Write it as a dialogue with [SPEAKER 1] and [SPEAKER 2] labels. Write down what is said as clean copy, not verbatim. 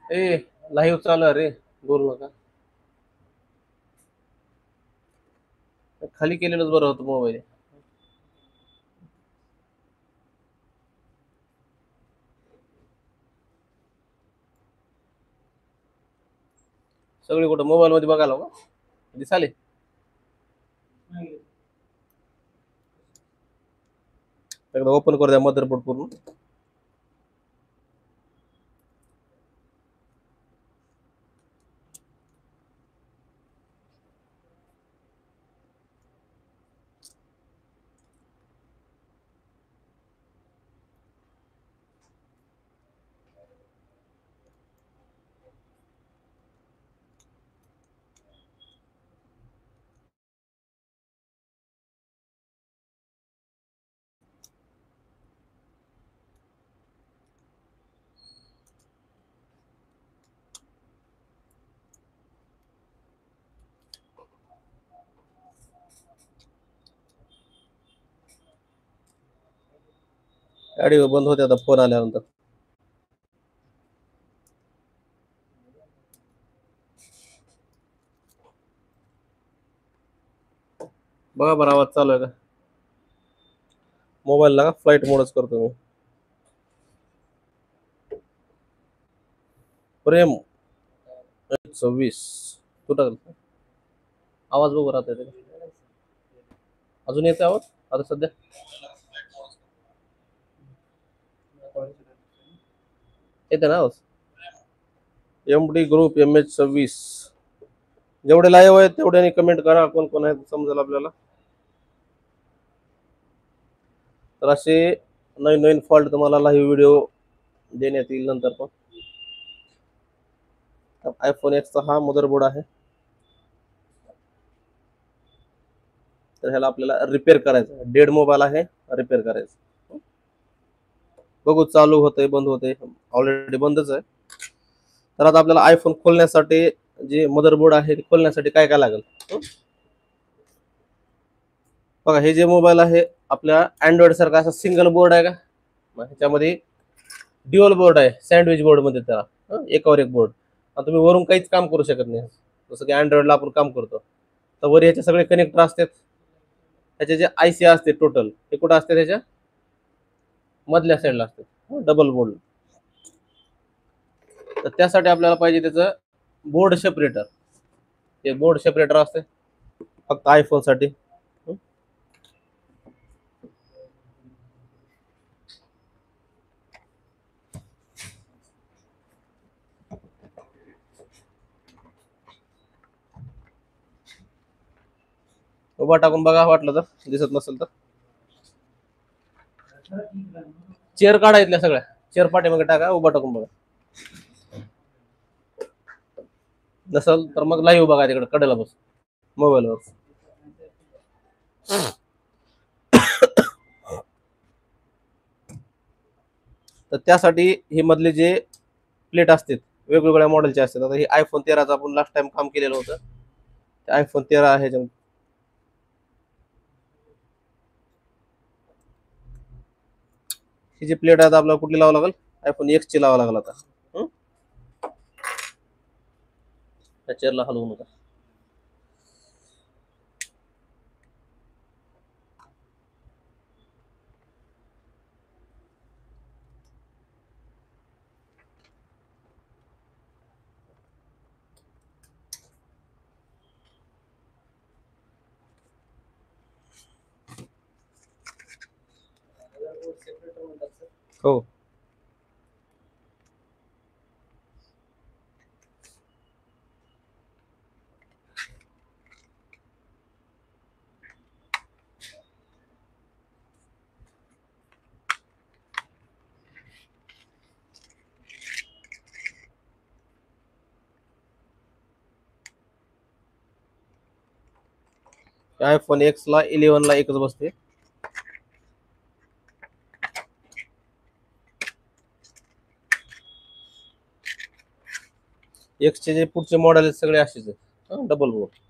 [SPEAKER 1] ए live चालू आहे रे, बोलू नका. खाली केलेलंच बरं होतं मोबाईल. सगळे कुठं मोबाईल मध्ये बघायला का दिसाले. एकदा ओपन करू द्या मदरबोर्ड पूर्ण. ऑडिओ बंद होते आता फोन आल्यानंतर. बघा बरं आवाज चालू आहे का? मोबाईल लागा फ्लाईट मोडच करतो मी. प्रेम 26 कुठं आवाज बघू राहते ते. अजून येते आवाज आता सध्या? येते ना आवाज? MD group MH26. जेवढे लाईव्ह आहेत तेवढ्याने कमेंट करा, कोण कोण आहेत समजेल आपल्याला. तर असे नवीन नवीन फॉल्ट तुम्हाला लाईव्ह व्हिडिओ देण्यात येईल नंतर पण. iPhone X चा हा मदरबोर्ड आहे. तर ह्याला आपल्याला रिपेअर करायचं. डेड मोबाईल आहे, रिपेअर करायचं. बघू चालू होतंय बंद होतंय. ऑलरेडी बंदच आहे. तर आता आपल्याला आयफोन खोलण्यासाठी जे मदरबोर्ड आहे ते खोलण्यासाठी काय काय लागेल बघा. हे जे मोबाईल आहे आपल्या अँड्रॉइड सारखा असा सिंगल बोर्ड आहे का? ह्याच्यामध्ये ड्युअल बोर्ड आहे, सँडविच बोर्ड मध्ये त्याला एकावर एक बोर्ड. तुम्ही वरून काहीच काम करू शकत नाही. जसं की अँड्रॉइडला आपण काम करतो तर वर ह्याचे सगळे कनेक्टर असतात. ह्याचे जे IC असते टोटल हे कुठं असते? त्याच्या मधल्या साईडला असते डबल बोर्ड. तर त्यासाठी आपल्याला पाहिजे त्याचं बोर्ड सेपरेटर. ते बोर्ड सेपरेटर असते फक्त आयफोन साठी. उभा टाकून बघा, वाटलं तर दिसत नसेल तर. चेअर काढा इथल्या सगळ्या, चेअर पाठीमागे टाका, उभा टाकून बघा. नसल तर मग लाईव्ह बघा तिकडे कडेला बस मोबाईलवर. तर त्यासाठी हे मधले जे प्लेट असतात वेगवेगळ्या मॉडेलचे असतात. आता हे iPhone 13चं आपण लास्ट टाइम काम केलेलं होतं. iPhone 13 आहे. ही जी प्लेट आहे आपल्याला कुठली लावावं लागेल? iPhone X ची लावावं लागेल आता. त्या चेअरला हलवू नका. हो. iPhone X ला 11 ला एकच बसते. X चे जे पुढचे मॉडेल आहेत सगळे असेच आहेत डबल बोर्ड.